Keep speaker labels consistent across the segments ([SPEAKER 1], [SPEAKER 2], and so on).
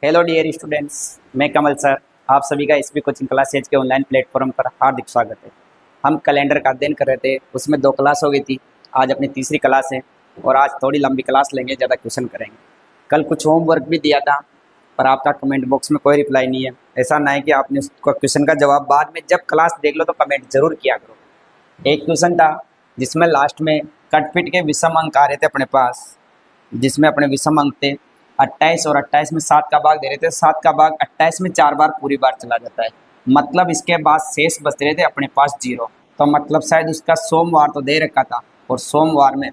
[SPEAKER 1] Hello dear students, मैं कमल sir आप सभी का एसपी कोचिंग क्लासेज के ऑनलाइन प्लेटफॉर्म पर हार्दिक स्वागत है। हम कैलेंडर का अध्ययन कर रहे थे, उसमें 2 क्लास हो गई थी। आज अपनी तीसरी क्लास है और आज थोड़ी लंबी क्लास लेंगे, ज़्यादा क्वेश्चन करेंगे। कल कुछ होमवर्क भी दिया था पर आपका कमेंट बॉक्स में कोई रिप्लाई नहीं है। ऐसा ना है कि आपने उसका क्वेश्चन का जवाब बाद में जब क्लास देख लो तो कमेंट जरूर किया करो। एक क्वेश्चन था जिसमें लास्ट में कटपिट के विषम अंक आ रहे थे अपने पास, जिसमें अपने विषम अंक थे 28 और 28 में 7 का भाग दे रहे थे। 7 का भाग 28 में 4 बार पूरी बार चला जाता है, मतलब इसके बाद शेष बच रहे थे अपने पास 0। तो मतलब शायद उसका सोमवार तो दे रखा था और सोमवार में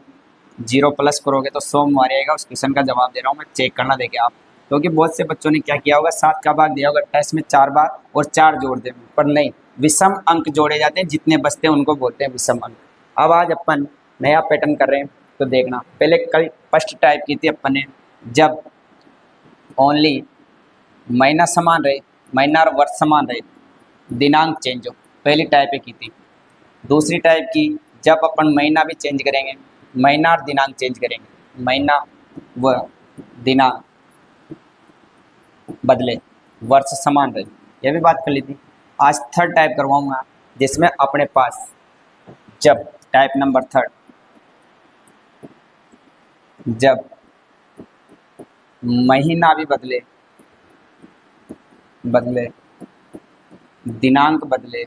[SPEAKER 1] 0 प्लस करोगे तो सोमवार आएगा। उस क्वेश्चन का जवाब दे रहा हूँ मैं, चेक करना देखे आप, क्योंकि बहुत से बच्चों ने क्या किया होगा, 7 का भाग दिया होगा 28 में 4 बार और 4 जोड़ दे, पर नहीं, विषम अंक जोड़े जाते हैं, जितने बचते हैं उनको बोलते हैं विषम अंक। अब आज अपन नया पैटर्न कर रहे हैं, तो देखना। पहले कल फर्स्ट टाइप की थी अपन ने, जब ओनली महीना समान रहे, महीना और वर्ष समान रहे, दिनांक चेंज हो, पहली टाइप की थी। दूसरी टाइप की, जब अपन महीना भी चेंज करेंगे, महीना और दिनांक चेंज करेंगे, महीना व दिनांक बदले, वर्ष समान रहे, यह भी बात कर ली थी। आज थर्ड टाइप करवाऊंगा, जिसमें अपने पास जब टाइप नंबर थर्ड, जब महीना भी बदले, दिनांक बदले,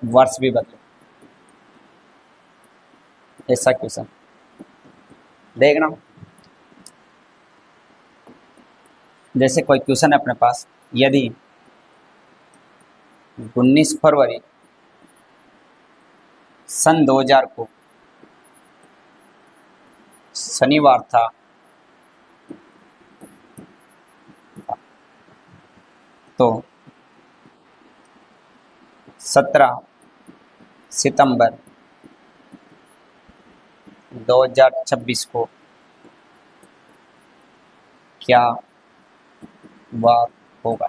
[SPEAKER 1] वर्ष भी बदले, ऐसा क्वेश्चन देखना। जैसे कोई क्वेश्चन है अपने पास, यदि 19 फरवरी सन 2000 को शनिवार था, तो 17 सितंबर 2026 को क्या वार होगा?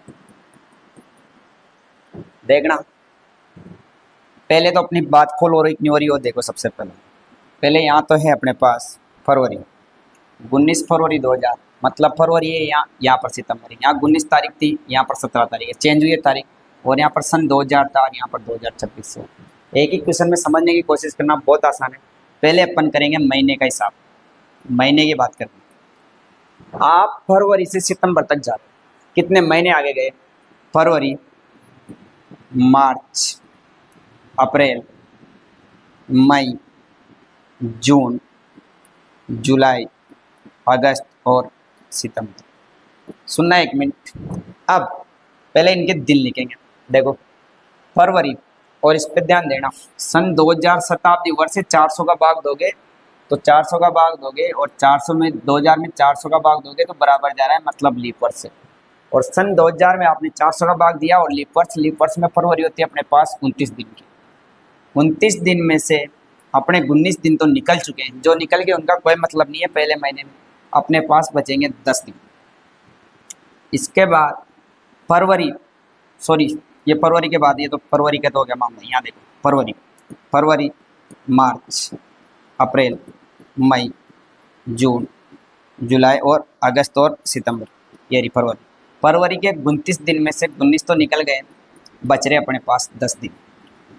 [SPEAKER 1] देखना, पहले तो अपनी बात खोल और इतनी हो रही हो। देखो, सबसे पहले यहाँ तो है अपने पास फरवरी, 19 फरवरी 2000, मतलब फरवरी है, यहाँ पर सितंबर है। यहाँ 19 तारीख थी, यहाँ पर 17 तारीख है, चेंज हुई है तारीख, और यहाँ पर सन 2000 था और यहाँ पर 2026 है। एक ही क्वेश्चन में समझने की कोशिश करना बहुत आसान है। पहले अपन करेंगे महीने का हिसाब, महीने की बात करेंगे। आप फरवरी से सितंबर तक जा रहे, कितने महीने आगे गए? फरवरी, मार्च, अप्रैल, मई, जून, जुलाई, अगस्त और सितंबर। सुनना एक मिनट, अब पहले इनके दिन लिखेंगे। देखो, फरवरी, और इस पे ध्यान देना, सन 2000 शताब्दी वर्ष से 400 का भाग दोगे तो 400 का भाग दोगे, और 400 में 2000 में 400 का भाग दोगे तो बराबर जा रहा है, मतलब लीप वर्ष से। और सन 2000 में आपने 400 का भाग दिया और लीप वर्ष में फरवरी होती है अपने पास 29 दिन की। 29 दिन में से अपने 19 दिन तो निकल चुके हैं, जो निकल गए उनका कोई मतलब नहीं है पहले महीने में। अपने पास बचेंगे 10 दिन। इसके बाद फरवरी, सॉरी, ये फरवरी के बाद, ये तो फरवरी का तो हो गया मामला। यहाँ देखो, फरवरी, मार्च, अप्रैल, मई, जून, जुलाई और अगस्त और सितंबर, ये रही फरवरी के 29 दिन में से 19 तो निकल गए, बच रहे अपने पास 10 दिन।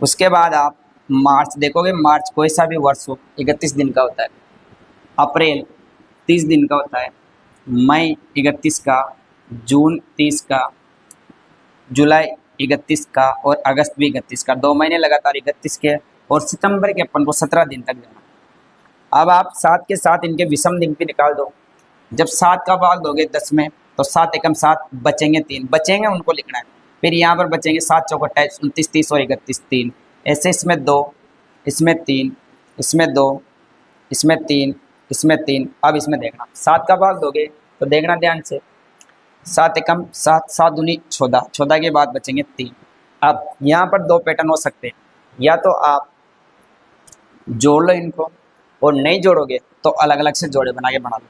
[SPEAKER 1] उसके बाद आप मार्च देखोगे, मार्च कोई सा भी वर्ष हो 31 दिन का होता है, अप्रैल 30 दिन का होता है, मई 31 का, जून 30 का, जुलाई 31 का और अगस्त भी 31 का, 2 महीने लगातार 31 के, और सितंबर के अपन को 17 दिन तक जाना। अब आप 7 के साथ इनके विषम दिन भी निकाल दो। जब 7 का भाग दोगे 10 में तो 7 एकम 7, बचेंगे 3, बचेंगे उनको लिखना है। फिर यहाँ पर बचेंगे 7 चौक 28, 29, 30 और 31, 3, ऐसे इसमें 2, इसमें 3, इसमें 2, इसमें 3, इसमें 3। अब इसमें देखना, 7 का भाग दोगे तो देखना ध्यान से, 7 एकम 7, 7 दूनी 14, 14 के बाद बचेंगे 3। अब यहाँ पर 2 पैटर्न हो सकते हैं, या तो आप जोड़ लो इनको, और नहीं जोड़ोगे तो अलग अलग से जोड़े बना लो।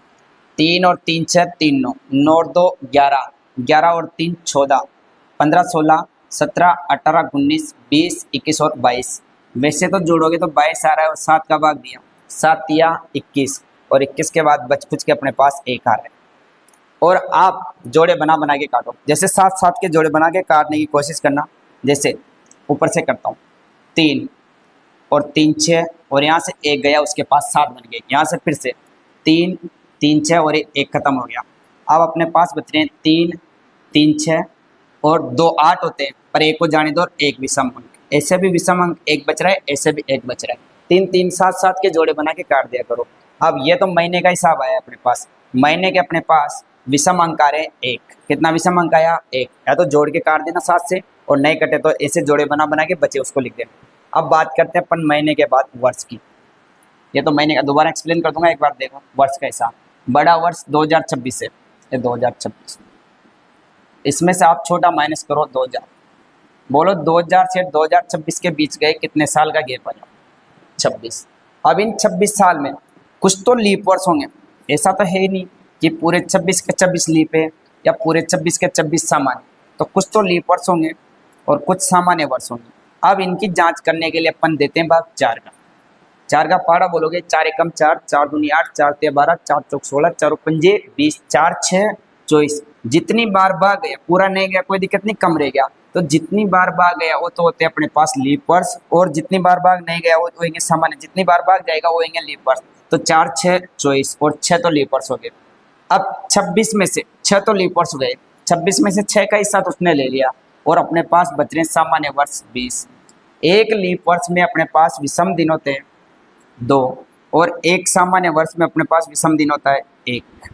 [SPEAKER 1] 3 और 3 6, 3 9, 9 और 2 11, 11 और 3 14, 15 16 17 18 19 20 21 और 22। वैसे तो जोड़ोगे तो 22 आ रहा है, और 7 का भाग दिया, 7 या 21, और 21 के बाद बच कुछ के अपने पास 1 आ रहा है। और आप जोड़े बना बना के काटो, जैसे 7 7 के जोड़े बना के काटने की कोशिश करना। जैसे ऊपर से करता हूँ, 3 और 3 6, और यहाँ से 1 गया, उसके पास 7 बन गए। यहाँ से फिर से 3 3 6 और 1 खत्म हो गया। अब अपने पास बच रहे हैं 3 3 6 और 2 8 होते हैं, पर 1 को जाने दो और 1 विषम अंक। ऐसे भी विषम अंक 1 बच रहा है, ऐसे भी 1 बच रहा है। 3 3 7 7 के जोड़े बना के काट दिया करो। अब ये तो महीने का हिसाब आया अपने पास। महीने के अपने पास विषम अंक आ रहे हैं 1। कितना विषम अंक आया? 1। या तो जोड़ के काट देना 7 से, और नहीं कटे तो ऐसे जोड़े बना बना के बचे उसको लिख देना। अब बात करते हैं अपन महीने के बाद वर्ष की। ये तो महीने का दोबारा एक्सप्लेन कर दूंगा, एक बार देखो वर्ष का हिसाब। बड़ा वर्ष 2026 है, ये 2026। इसमें से आप छोटा माइनस करो 2000। बोलो 2000 से 2026 के बीच गए कितने साल का गैप आया? 26। अब इन 26 साल में कुछ तो लीप वर्ष होंगे। ऐसा तो है ही नहीं कि पूरे 26 के 26 लीप है या पूरे 26 के 26 सामान्य, तो कुछ तो लीप वर्ष होंगे और कुछ सामान्य वर्ष होंगे। अब इनकी जांच करने के लिए अपन देते हैं भाग 4 का। 4 का पहाड़ा बोलोगे, 4 एकम 4, 4 दूनी 8, 4 ते 12, 4 चौक 16, 4 पंजे 20, 4 6 24। जितनी बार भाग गया पूरा नहीं गया कोई दिक्कत नहीं, कम रह गया तो जितनी बार भाग गया वो तो होते हैं अपने पास लीप वर्ष, और जितनी बार भाग नहीं गया वो होंगे सामान्य। जितनी बार भाग जाएगा वो होंगे लीप वर्ष। तो 4 6 24 और 6 तो लीप वर्ष हो गए। अब 26 में से 6 तो लीप वर्ष हो गए, 26 में से 6 का हिस्सा तो उसने ले लिया और अपने पास बच रहे सामान्य वर्ष 20। एक लीप वर्ष में अपने पास विषम दिन होते हैं 2, और एक सामान्य वर्ष में अपने पास विषम दिन होता है 1।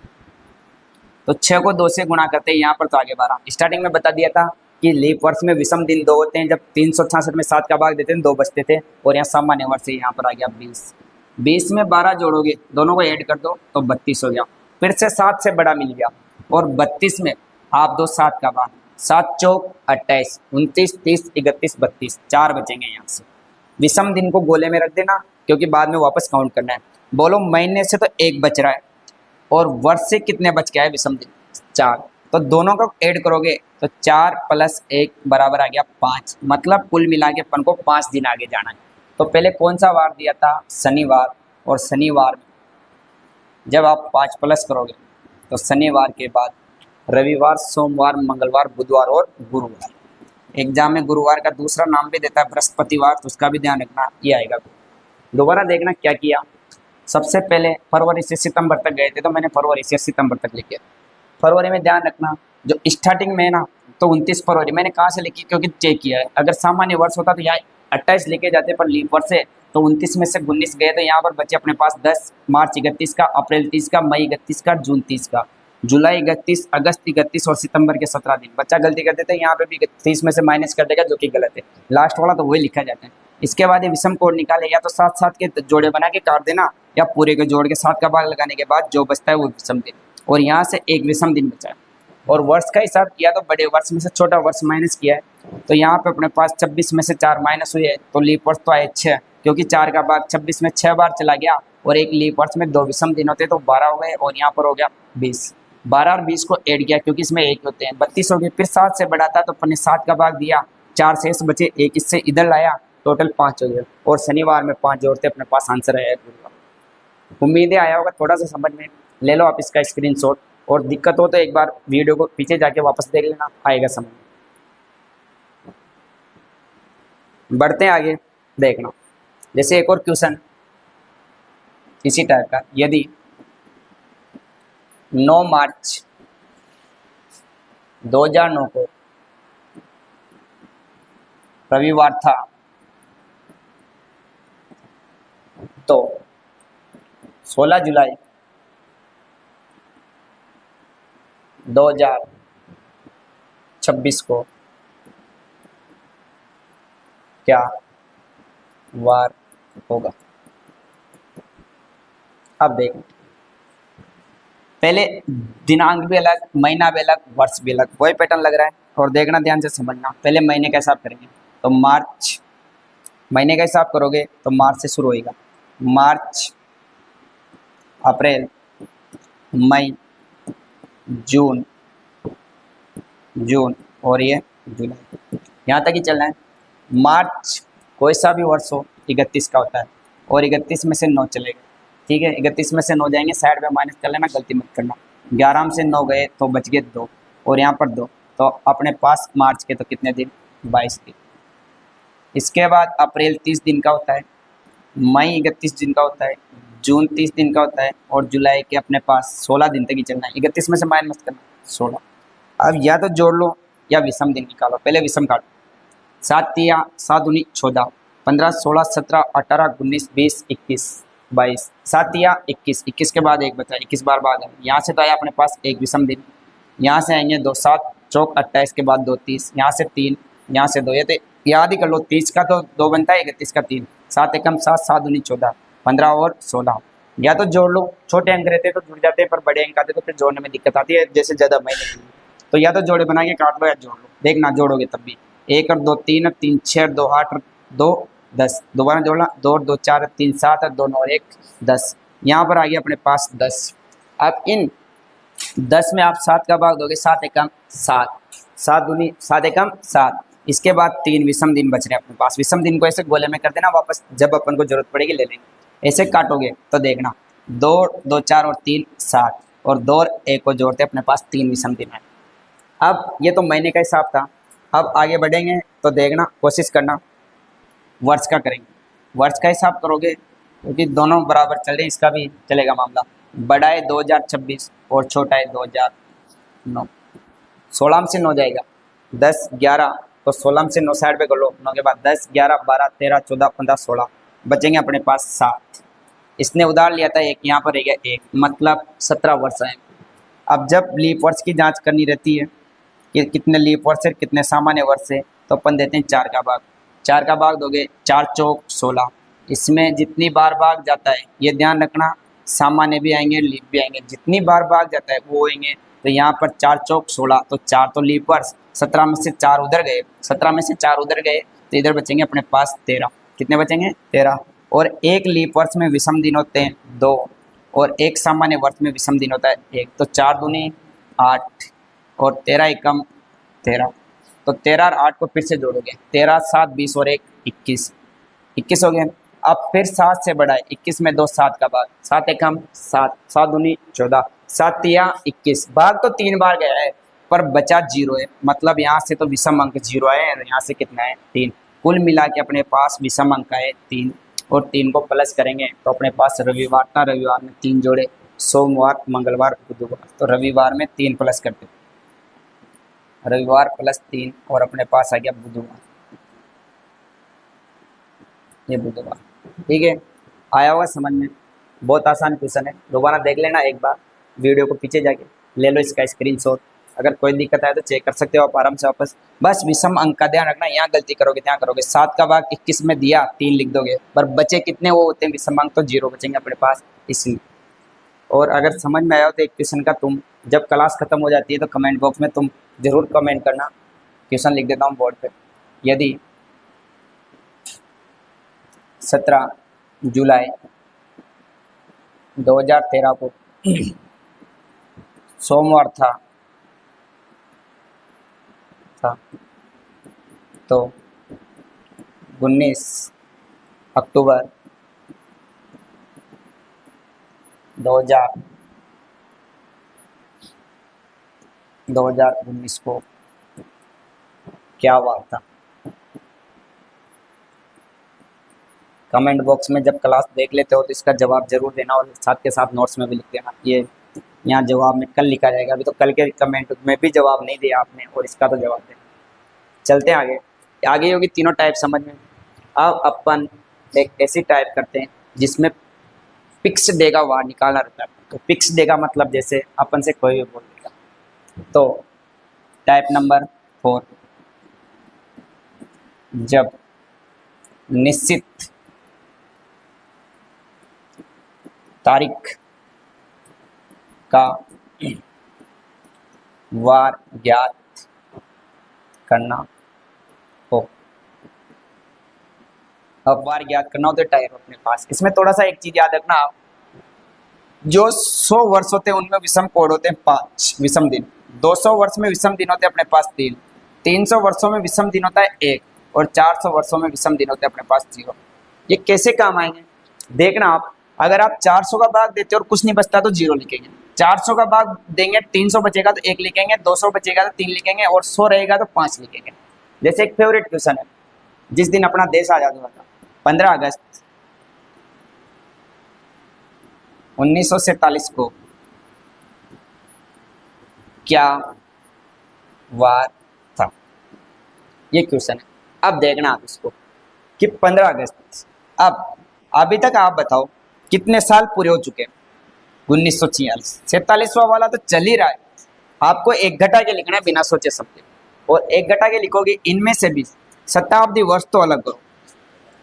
[SPEAKER 1] तो 6 को 2 से गुणा करते हैं, यहाँ पर तो आगे 12। स्टार्टिंग में बता दिया था कि लीप वर्ष में विषम दिन 2 होते हैं। जब 366 में 7 का भाग देते हैं 2 बचते थे, और यहाँ सामान्य वर्ष यहाँ पर आ गया 20। 20 में 12 जोड़ोगे, दोनों को ऐड कर दो तो 32 हो गया। फिर से 7 से बड़ा मिल गया, और 32 में आप दो 7 का भाग, 7 चौक 28, 29 30 31 32, 4 बचेंगे। यहाँ से विषम दिन को गोले में रख देना क्योंकि बाद में वापस काउंट करना है। बोलो महीने से तो 1 बच रहा है, और वर्ष से कितने बच के आए विषम दिन? 4। तो दोनों को ऐड करोगे तो 4 + 1 बराबर आ गया 5। मतलब कुल मिला के अपन को 5 दिन आगे जाना है। तो पहले कौन सा वार दिया था? शनिवार। और शनिवार में जब आप 5 प्लस करोगे तो शनिवार के बाद रविवार, सोमवार, मंगलवार, बुधवार और गुरुवार। एग्जाम में गुरुवार का दूसरा नाम भी देता है बृहस्पतिवार, तो उसका भी ध्यान रखना, ये आएगा। दोबारा देखना क्या किया। सबसे पहले फरवरी से सितंबर तक गए थे, तो मैंने फरवरी से सितंबर तक लिखे। फरवरी में ध्यान रखना जो स्टार्टिंग में है ना, तो 29 फरवरी मैंने कहाँ से लिखी? क्योंकि चेक किया है। अगर सामान्य वर्ष होता तो यहाँ 28 लिखे जाते, पर लीप वर्ष है तो 29 में से 19 गए, तो यहाँ पर बचे अपने पास 10, मार्च 31 का, अप्रैल 30 का, मई 31 का, जून 30 का, जुलाई 31, अगस्त 31 और सितंबर के 17 दिन। बच्चा गलती कर देते हैं, यहाँ पे भी 30 में से माइनस कर देगा, जो कि गलत है। लास्ट वाला तो वही लिखा जाता है। इसके बाद ये विषम कोड निकाले, या तो 7 7 के जोड़े बना के काट देना, या पूरे के जोड़ के 7 का भाग लगाने के बाद जो बचता है वो विषम दिन, और यहाँ से एक विषम दिन बचा है। और वर्ष का हिसाब किया तो बड़े वर्ष में से छोटा वर्ष माइनस किया है, तो यहाँ पे अपने पास 26 में से 4 माइनस हुए, तो लीप वर्ष तो आए 6, क्योंकि 4 का भाग 26 में 6 बार चला गया, और एक लीप वर्ष में 2 विषम दिन होते तो 12 हो गए, और यहाँ पर हो गया 20। 12 और 20 को ऐड किया क्योंकि इसमें 1 होते हैं, 32 हो गए। फिर 7 से बढ़ा था तो अपने 7 का भाग दिया, 4 शेष बचे, 1 इससे इधर लाया, टोटल 5 हो गए, और शनिवार में 5 जोड़ते अपने पास आंसर आया गुरुवार। उम्मीदें आया होगा थोड़ा सा समझ में। ले लो आप इसका स्क्रीनशॉट, और दिक्कत हो तो एक बार वीडियो को पीछे जाके वापस देख लेना, आएगा समझ। बढ़ते हैं आगे, देखना। जैसे एक और क्वेश्चन इसी टाइप का, यदि 9 मार्च 2009 को रविवार था, तो 16 जुलाई 2026 को क्या वार होगा? अब देखो, पहले दिनांक भी अलग, महीना भी अलग, वर्ष भी अलग, वही पैटर्न लग रहा है, और देखना ध्यान से समझना। पहले महीने का हिसाब करेंगे तो मार्च, महीने का हिसाब करोगे तो मार्च से शुरू होएगा, मार्च, अप्रैल, मई, जून, और ये जुलाई, यहाँ तक ही चलना है। मार्च कोई सा भी वर्ष हो 31 का होता है, और 31 में से 9 चलेगा, ठीक है, 31 में से 9 जाएंगे, साइड में माइनस कर लेना, गलती मत करना। 11 में से 9 गए तो बच गए 2 और यहाँ पर 2, तो अपने पास मार्च के तो कितने दिन, 22 दिन। इसके बाद अप्रैल 30 दिन का होता है, मई 31 दिन का होता है, जून 30 दिन का होता है और जुलाई के अपने पास 16 दिन तक ही चलना है। 31 में से माइनस करना 16। अब या तो जोड़ लो या विषम दिन निकालो। पहले विषम काटो। 7 या 7 दूनी 14, 15 16 17 18 19 20 21 22, 7 या 21, 21 के बाद 1 बचा, 21 बार बाद है। यहाँ से तो आया अपने पास एक विषम दिन, यहाँ से आएंगे 2 7 चौक 28 के बाद 2 30, यहाँ से 3, यहाँ से 2, ये तो याद ही कर लो। 30 का तो 2 बनता है, 31 का 3, 7 एकम 7, 7 दूनी 14, 15 और 16। या तो जोड़ लो, छोटे अंक रहते तो जुड़ जाते हैं, पर बड़े अंक आते तो फिर जोड़ने में दिक्कत आती है, जैसे ज़्यादा महीने। तो या तो जोड़े बना के काट लो या जोड़ लो, देखना जोड़ोगे तब भी। 1 और 2 3 और 3 6 और 2 8 और 2 10, दोबारा जोड़ना, 2 और 2 4 और 3 7 और 2 9 और 1 10। यहाँ पर आ गया अपने पास 10। अब इन 10 में आप 7 का भाग दोगे, 7 एकम 7, 7 दूनी 7 एकम 7। इसके बाद 3 विषम दिन बच रहे हैं अपने पास। विषम दिन को ऐसे गोले में कर देना, वापस जब अपन को जरूरत पड़ेगी ले लेंगे। ऐसे काटोगे तो देखना 2 2 4 और 3 7 और 2 और 1 को जोड़ते अपने पास 3 विषम दिन है। अब ये तो महीने का हिसाब था। अब आगे बढ़ेंगे तो देखना, कोशिश करना वर्ष का करेंगे। वर्ष का हिसाब करोगे क्योंकि दोनों बराबर चल रहे हैं, इसका भी चलेगा मामला। बड़ा है 2026 और छोटा है 2009। 16 में से 9 जाएगा, 10 11, तो 16 में से 9 साइड पे कर लो, 9 के बाद 10 11 12 13 14 15 16, बचेंगे अपने पास 7। इसने उधार लिया था एक, यहाँ पर रहेगा 1, मतलब 17 वर्ष है। अब जब लीप वर्ष की जांच करनी रहती है कि कितने लीप वर्ष है कितने सामान्य वर्ष है, तो अपन देते हैं 4 का भाग। 4 का भाग दोगे, 4 चौक 16। इसमें जितनी बार भाग जाता है ये ध्यान रखना, सामान्य भी आएंगे लीप भी आएंगे, जितनी बार भाग जाता है वो आएंगे। तो यहाँ पर 4 चौक 16, तो 4 तो लीप वर्ष, 17 में से 4 उधर गए, 17 में से 4 उधर गए तो इधर बचेंगे अपने पास 13। कितने बचेंगे? 13। और एक लीप वर्ष में विषम दिन होते हैं 2 और एक सामान्य वर्ष में विषम दिन होता है 1, तो 4 दूनी 8 और 13 एकम 13, तो 13 और 8 को फिर से जोड़ोगे, 13 7 20 और 1 21, 21 हो गए। अब फिर 7 से बढ़ाए, 21 में 2 7 का भाग, 7 एकम 7, 7 दूनी 14, 7 या 21, भाग तो 3 बार गया है पर बचा 0 है, मतलब यहाँ से तो विषम अंक 0 है और यहाँ से कितना है 3। कुल मिला के अपने पास विषम अंक है 3 और 3 को प्लस करेंगे तो अपने पास रविवार था, रविवार में 3 जोड़े, सोमवार मंगलवार बुधवार, तो रविवार में 3 प्लस करते, रविवार प्लस 3 और अपने पास आ गया बुधवार, ये बुधवार। ठीक है, आया होगा समझ में, बहुत आसान क्वेश्चन है। दोबारा देख लेना एक बार, वीडियो को पीछे जाके ले लो इसका स्क्रीनशॉट। अगर कोई दिक्कत आए तो चेक कर सकते हो आप आराम से वापस। बस विषम अंक का ध्यान रखना, यहाँ गलती करोगे ત્યાં करोगे। 7 का भाग 21 में दिया, 3 लिख दोगे, पर बचे कितने वो होते हैं विषम अंक, तो 0 बचेंगे अपने पास इसलिए। और अगर समझ में आया हो तो एक क्वेश्चन का तुम जब क्लास खत्म हो जाती है तो कमेंट बॉक्स में तुम जरूर कमेंट करना, क्वेश्चन लिख देता हूँ बोर्ड पे। यदि 17 जुलाई 2013 को सोमवार था तो 19 अक्टूबर 2019 को क्या हुआ था। कमेंट बॉक्स में जब क्लास देख लेते हो तो इसका जवाब जरूर देना और साथ के साथ नोट्स में भी लिख देना। ये यहाँ जवाब में कल लिखा जाएगा, अभी तो कल के कमेंट में भी जवाब नहीं दिया आपने और इसका तो जवाब देना। चलते हैं आगे, आगे होगी तीनों टाइप समझ में। अब अपन एक ऐसी टाइप करते हैं जिसमें फिक्स डे का वार निकालना रहता है। तो फिक्स डे का मतलब जैसे अपन से कोई भी बोल देगा, तो टाइप नंबर 4, जब निश्चित तारीख का वार ज्ञात करना हो। अब वार ज्ञात करना हो तो टाइप अपने पास, इसमें थोड़ा सा एक चीज याद रखना आप, जो 100 वर्ष होते हैं उनमें विषम कोड होते हैं 5 विषम दिन, 200 वर्ष में विषम दिन होते हैं अपने पास 3, 300 वर्षों में विषम दिन होता है 1 और 400 वर्षों में विषम दिन होते हैं अपने पास 0। ये कैसे काम आएंगे देखना आप। अगर आप 400 का भाग देते हो और कुछ नहीं बचता तो 0 लिखेंगे। 400 का भाग देंगे, 300 बचेगा तो 1 लिखेंगे, 200 बचेगा तो 3 लिखेंगे और 100 रहेगा तो 5 लिखेंगे। जैसे एक फेवरेट क्वेश्चन है, जिस दिन अपना देश आजाद हुआ था 15 अगस्त 1947 को क्या वार था, ये क्वेश्चन है। अब देखना आप इसको कि 15 अगस्त, अब अभी तक आप बताओ कितने साल पूरे हो चुके हैं। 1946, 47वां वाला तो चल ही रहा है। आपको एक घटा के लिखना है बिना सोचे समझे, और एक घटा के लिखोगे, इनमें से भी शताब्दी वर्ष तो अलग करो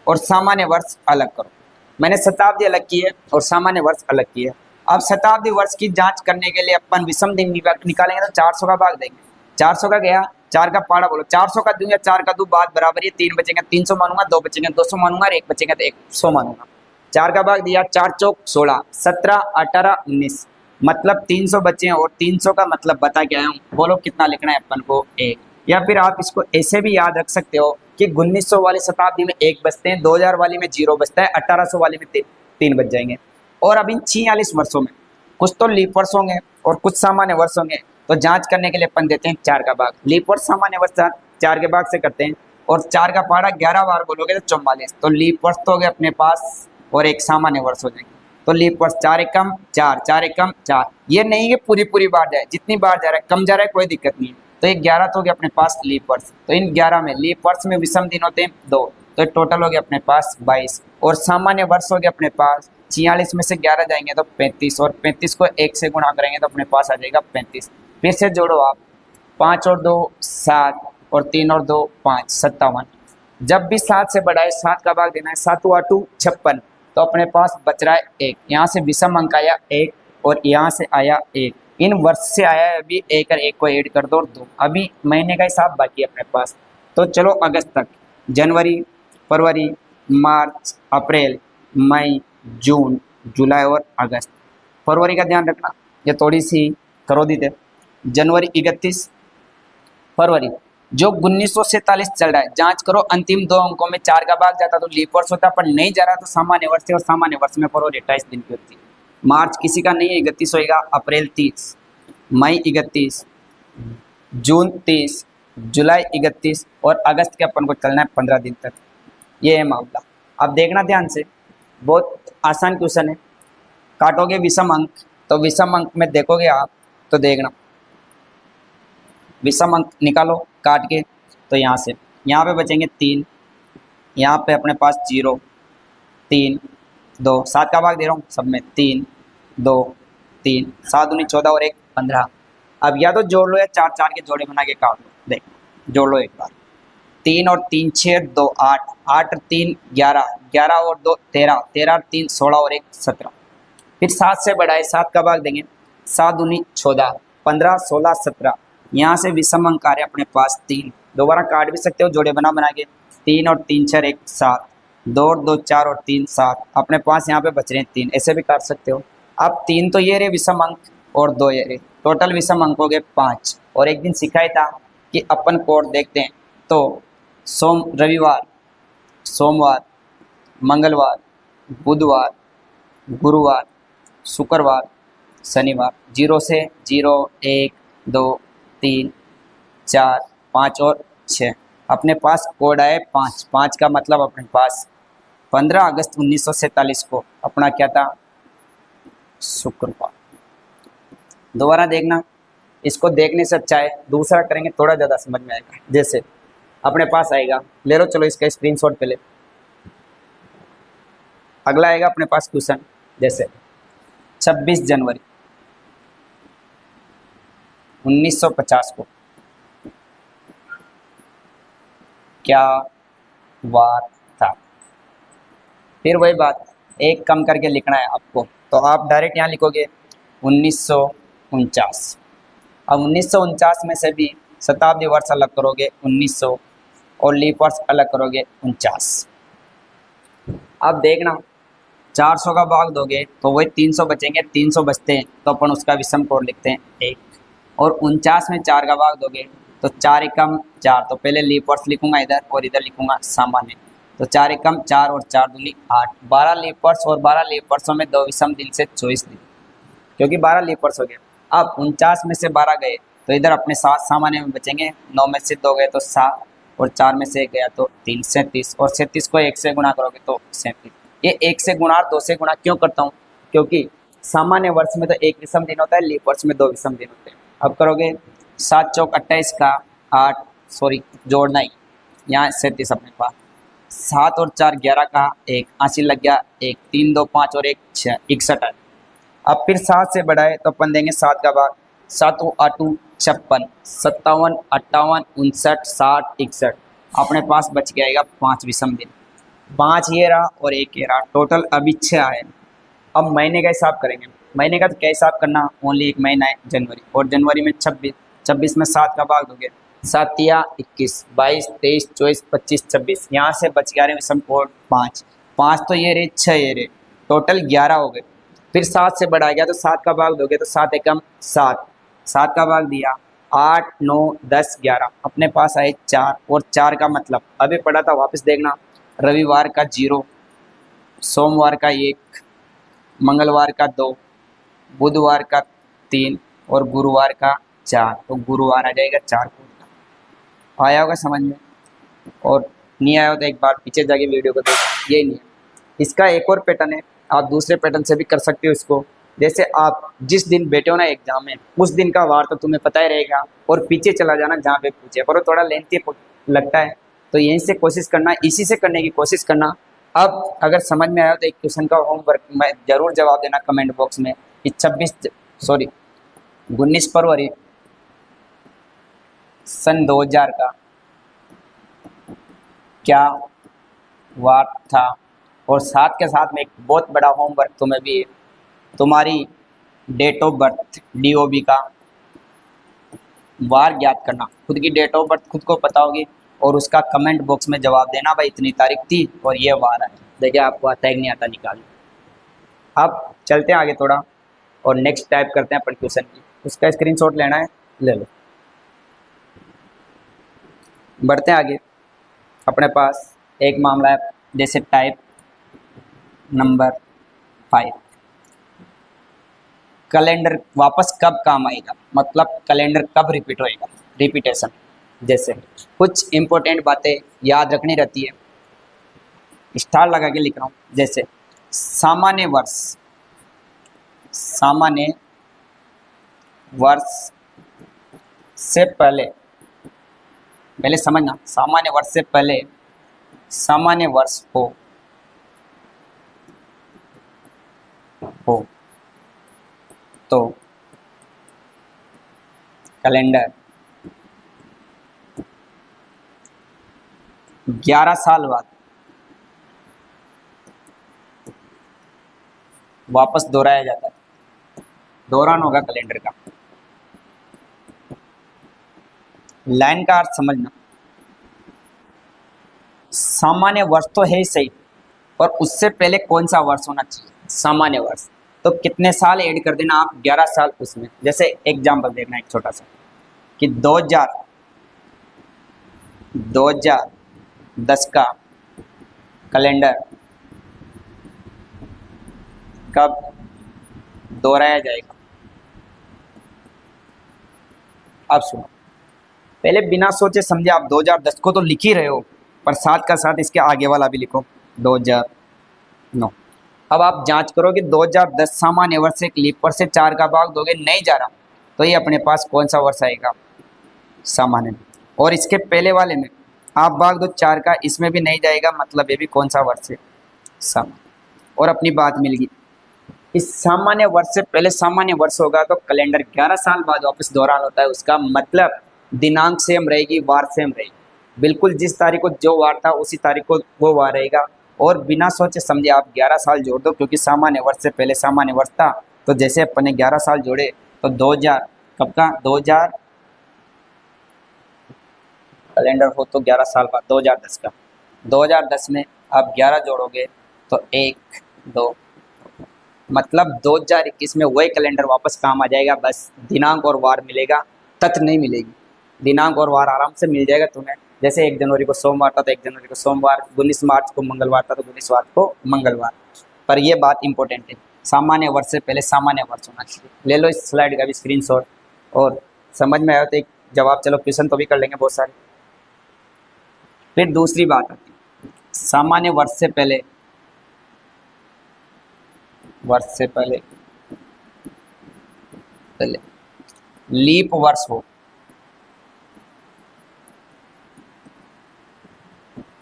[SPEAKER 1] और सामान्य वर्ष अलग करो। मैंने शताब्दी अलग की है और सामान्य वर्ष अलग की है। अब शताब्दी वर्ष की जांच करने के लिए अपन विषम दिन निकालेंगे तो 400 का भाग देंगे। 400 का गया, 4 का पाड़ा बोलो, 400 का दूं या 4 का दूं, बात बराबर है। 3 बचेंगे 300 मानूंगा, 2 बचेंगे 200 मानूंगा और 1 बचेंगे तो 100 मानूंगा। 4 का भाग दिया, 4 चौक 16, 17, 18, 19, मतलब 300 बचे हैं और 300 का मतलब बता के आया हूँ। बोलो कितना लिखना है अपन को, 1। या फिर आप इसको ऐसे भी याद रख सकते हो कि 1900 वाली शताब्दी में 1 बचते हैं, 2000 वाली में 0 बचता है, 1800 वाली में 3 बच जाएंगे। और अब इन 46 वर्षों में कुछ तो लीप वर्ष होंगे और कुछ सामान्य वर्ष होंगे, तो जांच करने के लिए अपन देते हैं 4 का भाग। लीप वर्ष सामान्य वर्ष 4 के भाग से करते हैं, और 4 का पहाड़ा 11 बार बोलोगे तो 44, तो लीप वर्ष तो हो गए अपने पास और एक सामान्य वर्ष हो जाएंगे। तो लीप वर्ष 4 एकम 4, 4 एकम 4। ये नहीं है पूरी बार जाए, जितनी बार जा रहा है, कम जा रहा है कोई दिक्कत नहीं है। तो ये 11 तो हो गया अपने पास लीप वर्ष। तो इन 11 में लीप वर्ष में विषम दिन होते हैं 2, तो टोटल हो गया अपने पास 22, और सामान्य वर्ष हो गया अपने पास 46 में से 11 जाएंगे तो 35, और 35 को 1 से गुणा करेंगे तो अपने पास आ जाएगा 35। फिर से जोड़ो आप, 5 और 2 7 और 3 और 2 5, 57। जब भी 7 से बढ़ाए 7 का भाग देना है, 7 8 56, तो अपने पास बच रहा है 1। यहाँ से विषम अंक आया 1 और यहाँ से आया 1। इन वर्ष से आया है अभी 1 और 1 को ऐड कर दो और 2। अभी महीने का हिसाब बाकी है अपने पास। तो चलो अगस्त तक, जनवरी, फरवरी, मार्च, अप्रैल, मई, जून, जुलाई और अगस्त। फरवरी का ध्यान रखना, ये थोड़ी सी करो दी थे। जनवरी 31, फरवरी जो 1947 चल रहा है, जांच करो अंतिम 2 अंकों में 4 का भाग जाता तो लीप वर्ष होता, पर नहीं जा रहा तो सामान्य वर्ष है, और सामान्य वर्ष में फरवरी 28 दिन की होती है। मार्च किसी का नहीं है, 31 होगा, अप्रैल 30, मई 31, जून 30, जुलाई 31 और अगस्त के अपन को चलना है 15 दिन तक। ये है मामला। अब देखना ध्यान से, बहुत आसान क्वेश्चन है। काटोगे विषम अंक, तो विषम अंक में देखोगे आप तो देखना, विषम अंक निकालो काट के, तो यहाँ से यहाँ पे बचेंगे 3, यहाँ पे अपने पास 0, 3, 2, 7 का भाग दे रहा हूँ सब में, 3, 2, 3, 7 दूनी 14 और 1 15। अब या तो जोड़ लो या 4 4 के जोड़े बना के काट लो। देख जोड़ लो एक बार, 3 और 3 6, 2 8, 8 और 3 11, 11 और 2 13, 13 और 3 16 और 1 17। फिर 7 से बढ़ाए 7 का भाग देंगे, 7 दूनी 14, 15, 16, 17। यहाँ से विषम अंक आ रहे अपने पास 3, दोबारा काट भी सकते हो जोड़े बना के, 3 और 3 4 1 7, 2 और 2 4 और 3 7। अपने पास यहाँ पे बच रहे हैं 3, ऐसे भी काट सकते हो। अब 3 तो ये रहे विषम अंक और 2 ये रहे, टोटल विषम अंक हो गए 5। और एक दिन सिखाया था कि अपन कोड देखते हैं, तो रविवार, सोमवार, मंगलवार, बुधवार, गुरुवार, शुक्रवार, शनिवार, 0 से 0 1 2 3 4 5 और 6। अपने पास कोड आए 5। 5 का मतलब अपने पास 15 अगस्त 1947 को अपना क्या था, शुक्रवार। दोबारा देखना, इसको देखने से अच्छा है दूसरा करेंगे, थोड़ा ज़्यादा समझ में आएगा। जैसे अपने पास आएगा, ले लो चलो इसका स्क्रीनशॉट पहले। अगला आएगा अपने पास क्वेश्चन, जैसे 26 जनवरी 1950 को क्या वार था। फिर वही बात, एक कम करके लिखना है आपको, तो आप डायरेक्ट यहाँ लिखोगे 1949। अब 1949 में से भी शताब्दी वर्ष अलग करोगे 1900 और लीप वर्ष अलग करोगे 49। अब देखना, 400 का भाग दोगे तो वही 300 बचेंगे, 300 बचते हैं तो अपन उसका विषम कोड लिखते हैं 1। और 49 में 4 का भाग दोगे तो 4 एकम 4, तो पहले लीप वर्ष लिखूंगा इधर और इधर लिखूंगा सामान्य। तो 4 एकम 4 और 4 दूनी 8, 12 लीप वर्ष और 12 लीप वर्षों में 2 विषम दिन से 24 दिन, क्योंकि 12 लीप वर्ष हो गया। अब 49 में से 12 गए तो इधर अपने 7 सामान्य में बचेंगे, 9 में से 2 गए तो 7 और 4 में से 1 गया तो 3, 37 और 37 को 1 से गुणा करोगे तो 37। ये 1 से गुणा और 2 से गुणा क्यों करता हूँ, क्योंकि सामान्य वर्ष में तो 1 विषम दिन होता है, लीप वर्ष में 2 विषम दिन होते हैं। अब करोगे 7 चौक 28 का 8, सॉरी जोड़ना ही, यहाँ 37 अपने पास, 7 और 4 11 का 1, 80 लग गया 1, 3 2 5 और 1 6, 61 है। अब फिर 7 से बढ़ाए तो अपन देंगे 7 का भाग, 7 8 56, 57 58 59 60 61, अपने पास बच जाएगा 5 विषम दिन, 5 ये रहा और 1 ये रहा, टोटल अभी 6 आए। अब महीने का हिसाब करेंगे, महीने का तो क्या हिसाब करना, ओनली एक महीना है जनवरी, और जनवरी में 26, 26 में 7 का भाग दोगे, 7 या 21, 22 23 24 25 26, यहाँ से बच गया रहे विषम कोड 5, 5 तो ये रहे 6 ये रहे, टोटल 11 हो गए। फिर 7 से बढ़ा गया तो 7 का भाग दोगे तो 7 एकम 7, 7 का भाग दिया 8 9 10 11, अपने पास आए 4, और 4 का मतलब अभी पढ़ा था वापस देखना, रविवार का 0, सोमवार का 1, मंगलवार का 2, बुधवार का 3 और गुरुवार का 4, तो गुरुवार आ जाएगा 4 को। आया होगा समझ में, और नहीं आया हो तो एक बार पीछे जाके वीडियो को देखो, ये नहीं है। इसका एक और पैटर्न है, आप दूसरे पैटर्न से भी कर सकते हो इसको। जैसे आप जिस दिन बैठे हो ना एग्जाम में, उस दिन का वार तो तुम्हें पता ही रहेगा, और पीछे चला जाना जहाँ पे पूछे, पर वो थोड़ा लेंथी लगता है, तो यहीं से कोशिश करना, इसी से करने की कोशिश करना। अब अगर समझ में आया तो एक क्वेश्चन का होमवर्क में जरूर जवाब देना कमेंट बॉक्स में कि 19 फरवरी सन 2000 का क्या वार था, और साथ के साथ में एक बहुत बड़ा होमवर्क तुम्हें भी है, तुम्हारी डेट ऑफ बर्थ DOB का वार ज्ञात करना, खुद की डेट ऑफ बर्थ खुद को पता होगी, और उसका कमेंट बॉक्स में जवाब देना, भाई इतनी तारीख थी और ये वार है, देखिए आपको आता है कि नहीं आता निकाल। अब चलते हैं आगे थोड़ा, और नेक्स्ट टाइप करते हैं अपन क्वेश्चन की, उसका स्क्रीनशॉट लेना है ले लो। बढ़ते हैं आगे, अपने पास एक मामला है, जैसे टाइप नंबर 5, कैलेंडर वापस कब काम आएगा, मतलब कैलेंडर कब रिपीट होएगा, रिपीटेशन। जैसे कुछ इंपॉर्टेंट बातें याद रखनी रहती है, स्टार लगा के लिख रहा हूँ। जैसे सामान्य वर्ष, सामान्य वर्ष से पहले, पहले समझना, सामान्य वर्ष से पहले सामान्य वर्ष हो तो कैलेंडर 11 साल बाद वापस दोहराया जाता है, दौरान होगा कैलेंडर का। लाइन का अर्थ समझना, सामान्य वर्ष तो है ही सही, और उससे पहले कौन सा वर्ष होना चाहिए, सामान्य वर्ष, तो कितने साल ऐड कर देना आप, 11 साल उसमें। जैसे एग्जाम्पल देखना एक छोटा सा, कि 2010 का कैलेंडर कब दोहराया जाएगा। अब सुनो, पहले बिना सोचे समझे आप 2010 को तो लिख ही रहे हो, पर साथ का साथ इसके आगे वाला भी लिखो 2009। अब आप जांच करो कि 2010 सामान्य वर्ष एक लीप वर्ष से 4 का भाग दोगे, नहीं जा रहा, तो ये अपने पास कौन सा वर्ष आएगा, सामान्य। और इसके पहले वाले में आप भाग दो 4 का, इसमें भी नहीं जाएगा, मतलब ये भी कौन सा वर्ष है, सामान्य। और अपनी बात मिल गई। इस सामान्य वर्ष से पहले सामान्य वर्ष होगा तो कैलेंडर 11 साल बाद वापस दोहरान होता है, उसका मतलब दिनांक सेम रहेगी, वार सेम रहेगी, बिल्कुल जिस तारीख को जो वार था उसी तारीख को वो वार रहेगा। और बिना सोचे समझे आप 11 साल जोड़ दो, क्योंकि सामान्य वर्ष से पहले सामान्य वर्ष था, तो जैसे अपन ने 11 साल जोड़े तो 2000 कब का, 2000 कैलेंडर हो तो 11 साल बाद 2010 का, 2010 में आप 11 जोड़ोगे तो 1 2, मतलब 2021 में वही कैलेंडर वापस काम आ जाएगा, बस दिनांक और वार मिलेगा, तथ्य नहीं मिलेगी। दिनांक और वार आराम से मिल जाएगा तुम्हें, जैसे 1 जनवरी को सोमवार था तो 1 जनवरी को सोमवार, 19 मार्च को मंगलवार था तो 19 मार्च को मंगलवार। पर ये बात इंपॉर्टेंट है, सामान्य वर्ष से पहले सामान्य वर्ष होना चाहिए। ले लो इस स्लाइड का भी स्क्रीनशॉट, और समझ में आया तो एक जवाब, चलो क्वेश्चन तो भी कर लेंगे बहुत सारे। फिर दूसरी बात आती है, सामान्य वर्ष से पहले लीप वर्ष हो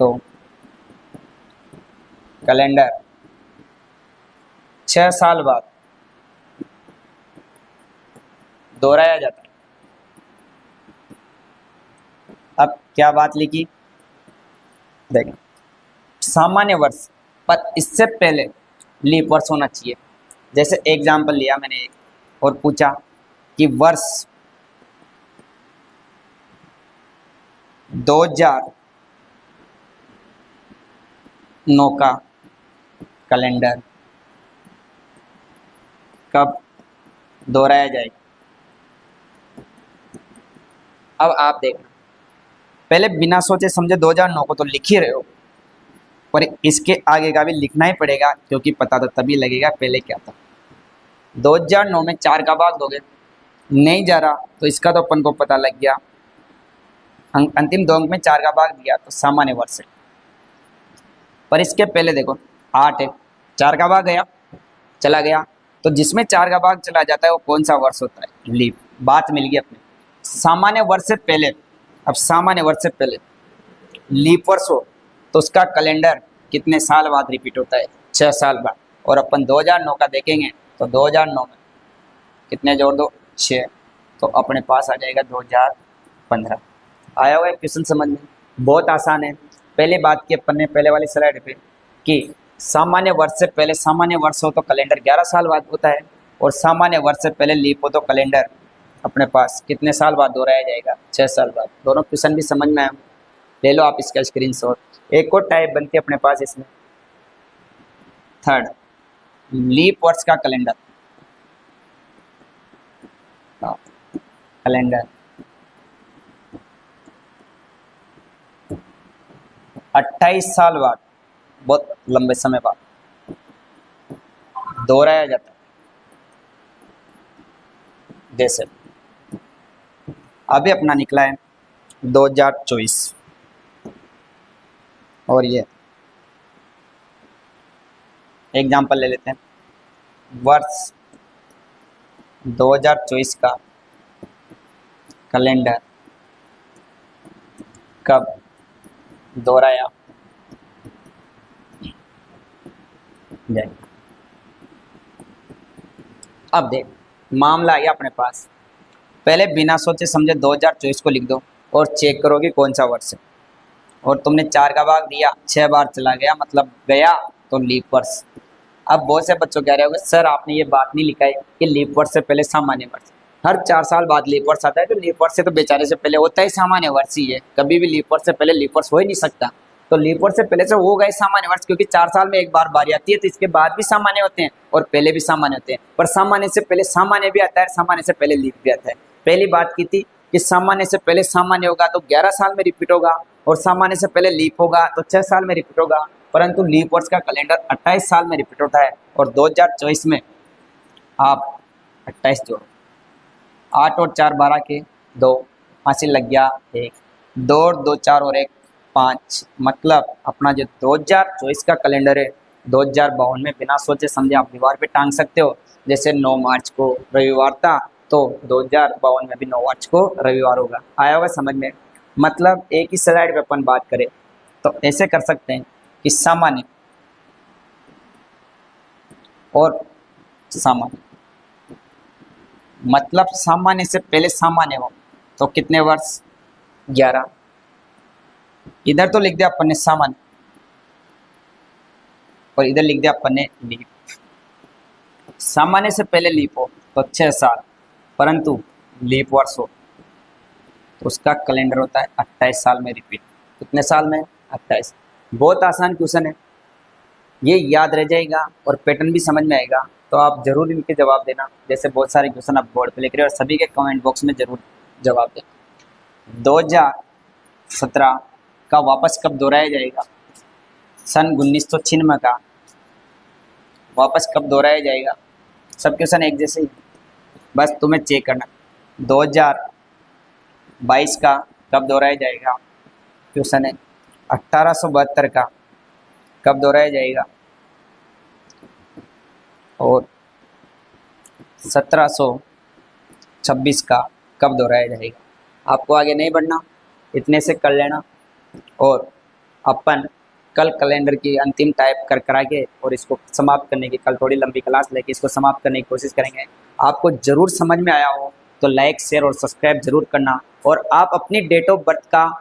[SPEAKER 1] तो कैलेंडर 6 साल बाद दोहराया जाता है। अब क्या बात लिखी, देखें, सामान्य वर्ष पर इससे पहले लीप वर्ष होना चाहिए। जैसे एग्जाम्पल लिया मैंने एक और पूछा कि वर्ष 2009 का कैलेंडर कब दोहराया जाएगा। अब आप देखना, पहले बिना सोचे समझे 2009 को तो लिख ही रहे हो, पर इसके आगे का भी लिखना ही पड़ेगा, क्योंकि पता तो तभी लगेगा पहले क्या था। 2009 में 4 का भाग दोगे, नहीं जा रहा तो इसका तो अपन को पता लग गया, अंतिम 2 अंक में 4 का भाग दिया तो सामान्य वर्ष है। पर इसके पहले देखो 8 है, 4 का भाग गया, चला गया, तो जिसमें 4 का भाग चला जाता है वो कौन सा वर्ष होता है, लीप। बात मिल गई अपने। सामान्य वर्ष से पहले, अब सामान्य वर्ष से पहले लीप वर्ष हो तो उसका कैलेंडर कितने साल बाद रिपीट होता है, 6 साल बाद। और अपन 2009 का देखेंगे तो 2009 में कितने जोड़ दो, 6, तो अपने पास आ जाएगा 2015। आया हुआ है क्वेश्चन समझ में, बहुत आसान है। पहले बात की अपन ने पहले वाली स्लाइड पे कि सामान्य वर्ष से पहले सामान्य वर्ष हो तो कैलेंडर 11 साल बाद होता है, और सामान्य वर्ष से पहले लीप हो तो कैलेंडर अपने पास कितने साल बाद दोहराया जाएगा, 6 साल बाद। दोनों क्वेश्चन भी समझ में आए, ले लो आप इसका स्क्रीनशॉट। एक और टाइप बनती है अपने पास इसमें, थर्ड, लीप वर्ष का कैलेंडर। कैलेंडर 28 साल बाद, बहुत लंबे समय बाद दोहराया जाता है। जैसे अभी अपना निकला है 2024, और ये एग्जाम्पल ले लेते हैं, वर्ष 2024 का कैलेंडर कब दोहराया जाएगा। अब देख, मामला आ गया अपने पास, पहले बिना सोचे समझे 2024 को लिख दो और चेक करो कि कौन सा वर्ष है। और तुमने 4 का भाग दिया, 6 बार चला गया, मतलब गया, तो लीप वर्ष। अब बहुत से बच्चों कह रहे होंगे सर आपने ये बात नहीं लिखा है कि लीप वर्ष से पहले सामान्य वर्ष। हर 4 साल बाद लीप वर्ष आता है, तो लीप वर्ष से तो बेचारे से पहले होता ही सामान्य वर्ष ही है, कभी भी लीप वर्ष से पहले लीप वर्ष हो ही नहीं सकता। तो लीप वर्ष से पहले से हो गए सामान्य वर्ष, क्योंकि 4 साल में एक बार बारी आती है, तो इसके बाद भी सामान्य होते हैं और पहले भी सामान्य होते हैं। पर सामान्य से पहले सामान्य भी आता है, सामान्य से पहले लीप भी आता है। पहली बात की थी कि सामान्य से पहले सामान्य होगा तो 11 साल में रिपीट होगा, और सामान्य से पहले लीप होगा तो 6 साल में रिपीट होगा। परंतु लीप वर्ष का कैलेंडर 28 साल में रिपीट होता है, और 2024 में आप 28 जोड़ो, 8 और 4 12 के 2, हासिल लग गया 1, 2 और 2 4 और 1 5। मतलब अपना जो 2024 का कैलेंडर है 2052 में बिना सोचे समझे आप दीवार पे टांग सकते हो। जैसे 9 मार्च को रविवार था तो 2052 में भी 9 मार्च को रविवार होगा। आया हुआ समझ में। मतलब एक ही स्लाइड पे अपन बात करें तो ऐसे कर सकते हैं कि सामान्य और सामान्य, मतलब सामान्य से पहले सामान्य हो तो कितने वर्ष, 11। इधर तो लिख दिया अपन ने सामान्य और इधर लिख दिया अपन ने लीप। सामान्य से पहले लीप हो तो 6 साल, परंतु लीप वर्ष हो तो उसका कैलेंडर होता है 28 साल में रिपीट। कितने साल में, 28। बहुत आसान क्वेश्चन है, ये याद रह जाएगा और पैटर्न भी समझ में आएगा। तो आप जरूर इनके जवाब देना। जैसे बहुत सारे क्वेश्चन आप बोर्ड पे लिख रहे हो और सभी के कमेंट बॉक्स में जरूर जवाब देना। 2017 का वापस कब दोहराया जाएगा? सन 1996 का वापस कब दोहराया जाएगा? सब क्वेश्चन एक जैसे ही, बस तुम्हें चेक करना। 2022 का कब दोहराया जाएगा? क्वेश्चन है 1872 का कब दोहराया जाएगा? और 1726 का कब दोहराया जाएगा? आपको आगे नहीं बढ़ना, इतने से कर लेना। और अपन कल कैलेंडर की अंतिम टाइप करा के और इसको समाप्त करने की, कल थोड़ी लंबी क्लास लेके इसको समाप्त करने की कोशिश करेंगे। आपको ज़रूर समझ में आया हो तो लाइक, शेयर और सब्सक्राइब जरूर करना। और आप अपनी डेट ऑफ बर्थ का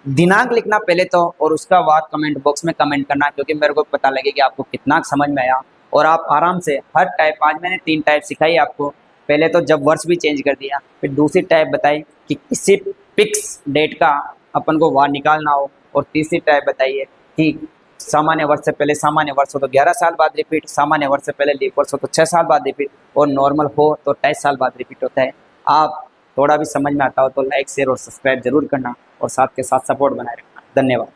[SPEAKER 1] दिनांक लिखना पहले तो, और उसका बाद कमेंट बॉक्स में कमेंट करना, क्योंकि मेरे को पता लगे कि आपको कितना समझ में आया। और आप आराम से हर टाइप, आज मैंने 3 टाइप सिखाई आपको। पहले तो जब वर्ष भी चेंज कर दिया, फिर दूसरी टाइप बताई कि किसी फिक्स डेट का अपन को वार निकालना हो, और तीसरी टाइप बताइए कि सामान्य वर्ष से पहले सामान्य वर्ष हो तो 11 साल बाद रिपीट, सामान्य वर्ष से पहले लीप वर्ष हो तो 6 साल बाद रिपीट, और नॉर्मल हो तो 28 साल बाद रिपीट होता है। आप थोड़ा भी समझ में आता हो तो लाइक, शेयर और सब्सक्राइब जरूर करना, और साथ के साथ सपोर्ट बनाए रखना। धन्यवाद।